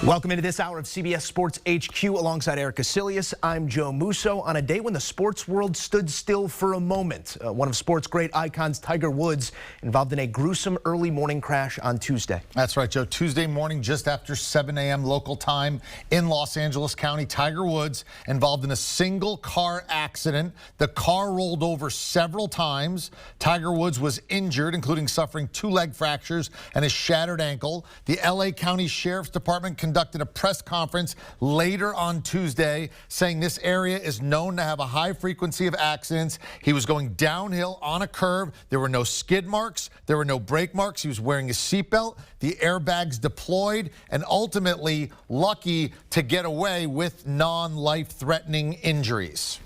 Welcome into this hour of CBS Sports HQ alongside Eric Casilius. I'm Joe Musso. On a day when the sports world stood still for a moment, one of sports great icons, Tiger Woods, involved in a gruesome early morning crash on Tuesday. That's right, Joe. Tuesday morning, just after 7 a.m. local time in Los Angeles County, Tiger Woods involved in a single car accident. The car rolled over several times. Tiger Woods was injured, including suffering 2 leg fractures and a shattered ankle. The LA County Sheriff's Department conducted a press conference later on Tuesday saying this area is known to have a high frequency of accidents. He was going downhill on a curve. There were no skid marks. There were no brake marks. He was wearing a seatbelt. The airbags deployed, and ultimately lucky to get away with non-life-threatening injuries.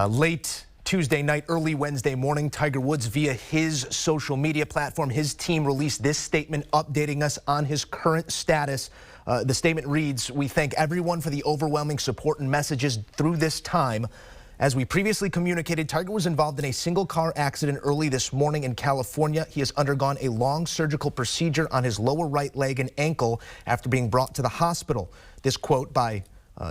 Late Tuesday night, early Wednesday morning, Tiger Woods, via his social media platform, his team released this statement updating us on his current status. The statement reads, "We thank everyone for the overwhelming support and messages through this time. As we previously communicated, Tiger was involved in a single car accident early this morning in California. He has undergone a long surgical procedure on his lower right leg and ankle after being brought to the hospital." This quote by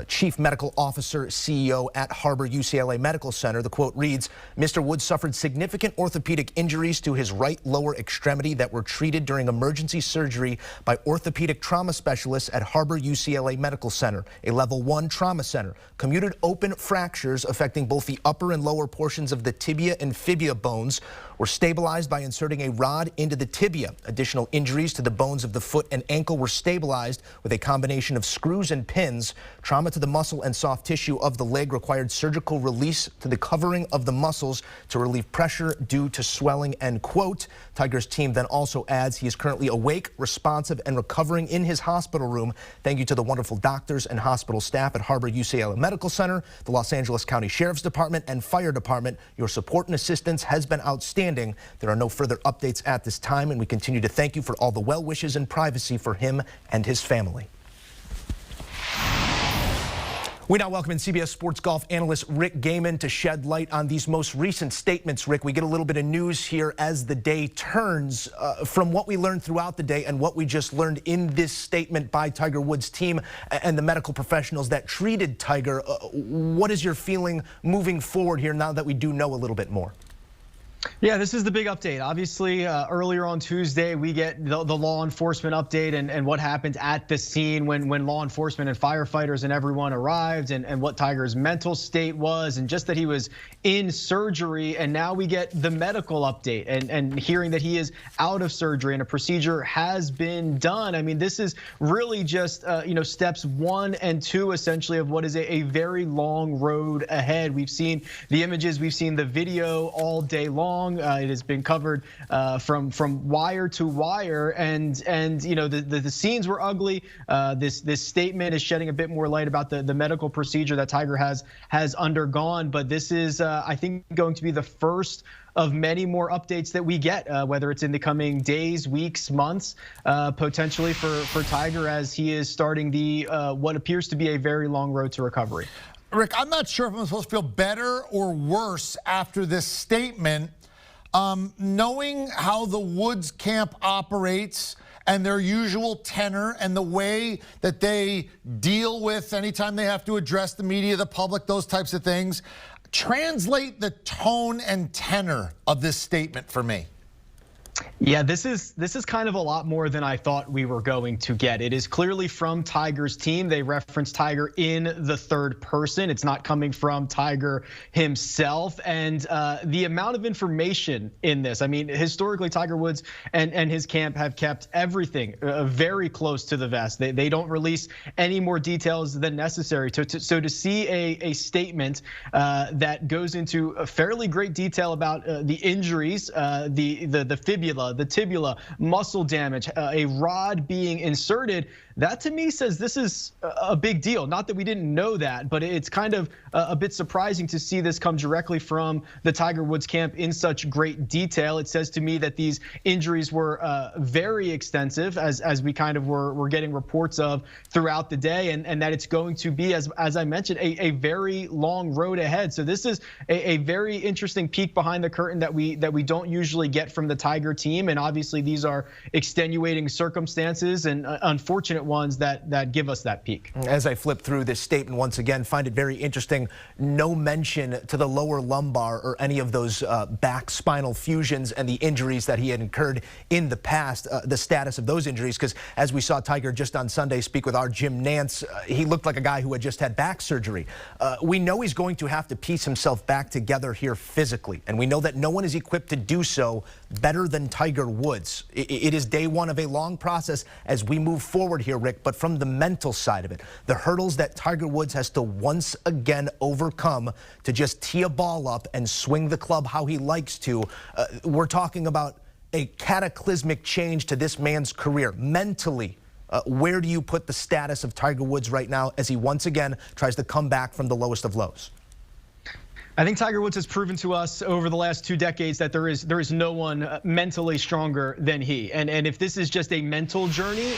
Chief Medical Officer, CEO at Harbor UCLA Medical Center. The quote reads, "Mr. Woods suffered significant orthopedic injuries to his right lower extremity that were treated during emergency surgery by orthopedic trauma specialists at Harbor UCLA Medical Center, a level 1 trauma center. Comminuted open fractures affecting both the upper and lower portions of the tibia and fibula bones were stabilized by inserting a rod into the tibia. Additional injuries to the bones of the foot and ankle were stabilized with a combination of screws and pins. Trauma to the muscle and soft tissue of the leg required surgical release to the covering of the muscles to relieve pressure due to swelling," end quote. Tiger's team then also adds he is currently awake, responsive, and recovering in his hospital room. Thank you to the wonderful doctors and hospital staff at Harbor UCLA Medical Center, the Los Angeles County Sheriff's Department, and Fire Department. Your support and assistance has been outstanding. There are no further updates at this time, and we continue to thank you for all the well wishes and privacy for him and his family. We now welcome in CBS Sports golf analyst Rick Gannon to shed light on these most recent statements. Rick, we get a little bit of news here as the day turns. From what we learned throughout the day and what we just learned in this statement by Tiger Woods' team and the medical professionals that treated Tiger, what is your feeling moving forward here now that we do know a little bit more? Yeah, this is the big update. Obviously, earlier on Tuesday, we get the law enforcement update and what happened at the scene when law enforcement and firefighters and everyone arrived and what Tiger's mental state was and just that he was in surgery. And now we get the medical update and hearing that he is out of surgery and a procedure has been done. I mean, this is really just, steps 1 and 2, essentially, of what is a very long road ahead. We've seen the images, we've seen the video all day long. It has been covered from wire to wire, and the scenes were ugly. This statement is shedding a bit more light about the medical procedure that Tiger has undergone. But this is, I think, going to be the first of many more updates that we get, whether it's in the coming days, weeks, months, potentially for Tiger as he is starting the what appears to be a very long road to recovery. Rick, I'm not sure if I'm supposed to feel better or worse after this statement. Knowing how the Woods camp operates and their usual tenor and the way that they deal with anytime they have to address the media, the public, those types of things, translate the tone and tenor of this statement for me. Yeah, this is kind of a lot more than I thought we were going to get. It is clearly from Tiger's team. They reference Tiger in the third person. It's not coming from Tiger himself. And the amount of information in this, I mean, historically, Tiger Woods and his camp have kept everything very close to the vest. They don't release any more details than necessary. So to see a statement that goes into a fairly great detail about the injuries, the fibula, the tibula, muscle damage, a rod being inserted, that to me says this is a big deal. Not that we didn't know that, but it's kind of a bit surprising to see this come directly from the Tiger Woods camp in such great detail. It says to me that these injuries were very extensive, as we kind of were getting reports of throughout the day, and that it's going to be, as I mentioned, a very long road ahead. So this is a very interesting peek behind the curtain that we don't usually get from the Tiger team. team. And obviously these are extenuating circumstances and unfortunate ones that give us that peak. As I flip through this statement once again, find it very interesting. No mention to the lower lumbar or any of those back spinal fusions and the injuries that he had incurred in the past, the status of those injuries, because as we saw Tiger just on Sunday speak with our Jim Nance, he looked like a guy who had just had back surgery. We know he's going to have to piece himself back together here physically, and we know that no one is equipped to do so better than Tiger Woods. It is day one of a long process as we move forward here, Rick, but from the mental side of it, the hurdles that Tiger Woods has to once again overcome to just tee a ball up and swing the club how he likes to, we're talking about a cataclysmic change to this man's career. Mentally, where do you put the status of Tiger Woods right now as he once again tries to come back from the lowest of lows? I think Tiger Woods has proven to us over the last 2 decades that there is no one mentally stronger than he. And if this is just a mental journey,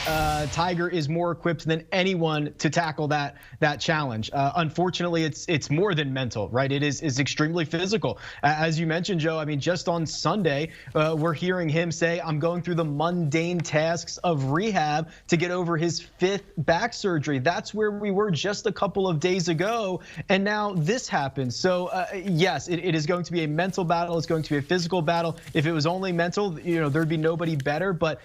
Tiger is more equipped than anyone to tackle that challenge. Unfortunately, it's more than mental, right? It is extremely physical. As you mentioned, Joe, I mean, just on Sunday, we're hearing him say, I'm going through the mundane tasks of rehab to get over his 5th back surgery. That's where we were just a couple of days ago. And now this happens. So yes, it is going to be a mental battle. It's going to be a physical battle. If it was only mental, there'd be nobody better. But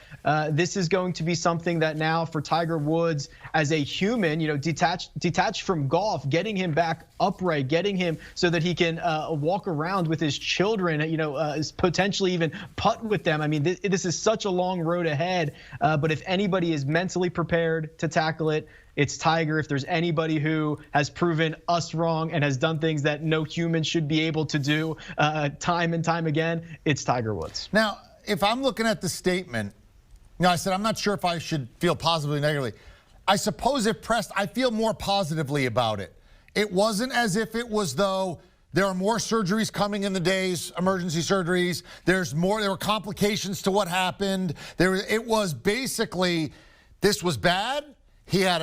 this is going to be something that now for Tiger Woods as a human, detached from golf, getting him back upright, getting him so that he can walk around with his children, potentially even putt with them. I mean, this is such a long road ahead. But if anybody is mentally prepared to tackle it, it's Tiger. If there's anybody who has proven us wrong and has done things that no human should be able to do time and time again, it's Tiger Woods. Now, if I'm looking at the statement, I said I'm not sure if I should feel positively or negatively. I suppose if pressed, I feel more positively about it. It wasn't as if it was though there are more surgeries coming in the days, emergency surgeries. There were complications to what happened. It was basically, this was bad. He got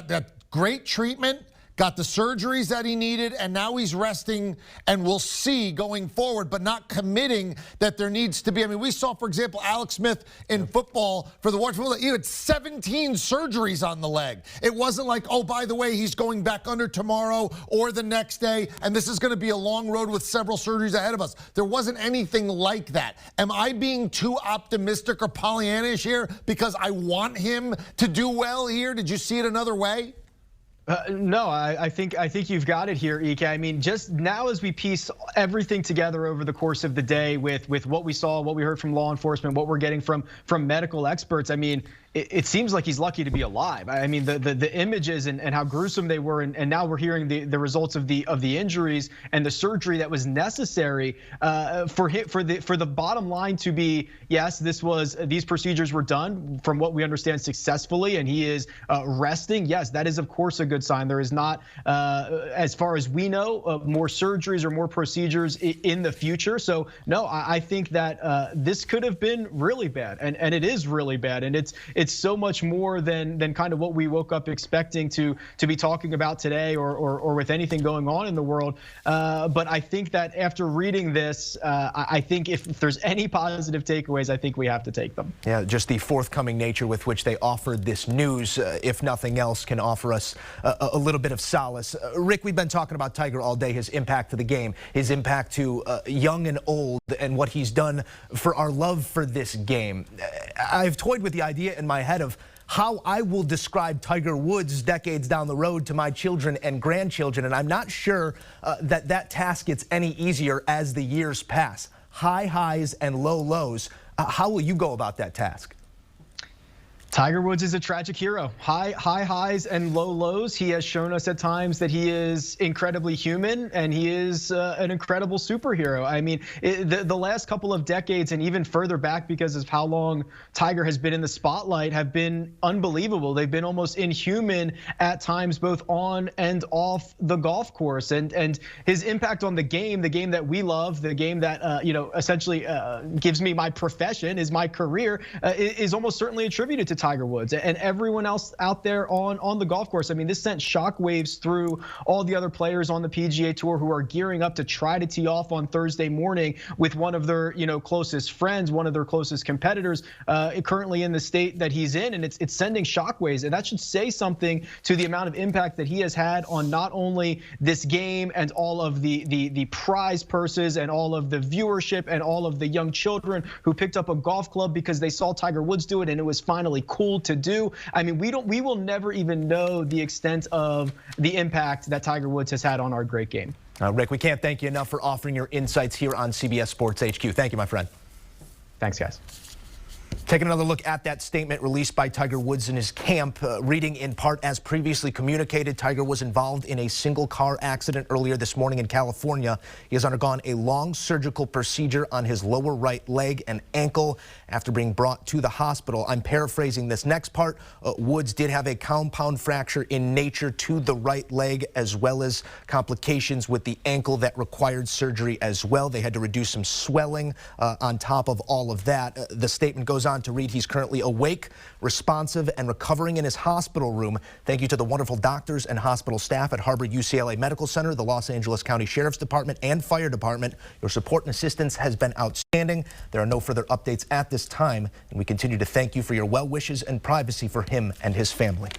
that great treatment, got the surgeries that he needed, and now he's resting, and we'll see going forward, but not committing that there needs to be. I mean, we saw, for example, Alex Smith in football for the Washington. He had 17 surgeries on the leg. It wasn't like, oh, by the way, he's going back under tomorrow or the next day, and this is going to be a long road with several surgeries ahead of us. There wasn't anything like that. Am I being too optimistic or Pollyannish here because I want him to do well here? Did you see it another way? No, I think you've got it here, Ike. I mean, just now as we piece everything together over the course of the day with what we saw, what we heard from law enforcement, what we're getting from medical experts, I mean, it seems like he's lucky to be alive. I mean, the images and how gruesome they were, and now we're hearing the results of the injuries and the surgery that was necessary for the bottom line to be, yes, these procedures were done from what we understand successfully, and he is resting. Yes, that is of course a good sign. There is not, as far as we know, more surgeries or more procedures in the future. So no, I think that this could have been really bad, and it is really bad, and it's so much more than kind of what we woke up expecting to be talking about today or with anything going on in the world. But I think that after reading this, I think if there's any positive takeaways, I think we have to take them. Yeah, just the forthcoming nature with which they offered this news, if nothing else, can offer us a little bit of solace. Rick, we've been talking about Tiger all day, his impact to the game, his impact to young and old, and what he's done for our love for this game. I've toyed with the idea in my head of how I will describe Tiger Woods decades down the road to my children and grandchildren, and I'm not sure that task gets any easier as the years pass. High highs and low lows. How will you go about that task? Tiger Woods is a tragic hero. High highs and low lows. He has shown us at times that he is incredibly human, and he is an incredible superhero. I mean, the last couple of decades and even further back, because of how long Tiger has been in the spotlight, have been unbelievable. They've been almost inhuman at times, both on and off the golf course. And his impact on the game that we love, the game that essentially gives me my profession, is my career, is almost certainly attributed to Tiger Woods and everyone else out there on the golf course. I mean, this sent shockwaves through all the other players on the PGA Tour who are gearing up to try to tee off on Thursday morning with one of their closest friends, one of their closest competitors, currently in the state that he's in, and it's sending shockwaves, and that should say something to the amount of impact that he has had on not only this game and all of the prize purses and all of the viewership and all of the young children who picked up a golf club because they saw Tiger Woods do it and it was finally cool to do. I mean, we will never even know the extent of the impact that Tiger Woods has had on our great game. Rick, we can't thank you enough for offering your insights here on CBS Sports HQ. Thank you, my friend. Thanks, guys. Taking another look at that statement released by Tiger Woods in his camp, reading in part, as previously communicated, Tiger was involved in a single car accident earlier this morning in California. He has undergone a long surgical procedure on his lower right leg and ankle after being brought to the hospital. I'm paraphrasing this next part. Woods did have a compound fracture in nature to the right leg, as well as complications with the ankle that required surgery as well. They had to reduce some swelling on top of all of that. The statement goes on to read, he's currently awake, responsive, and recovering in his hospital room. Thank you to the wonderful doctors and hospital staff at Harbor UCLA Medical Center, the Los Angeles County Sheriff's Department, and Fire Department. Your support and assistance has been outstanding. There are no further updates at this time, and we continue to thank you for your well wishes and privacy for him and his family.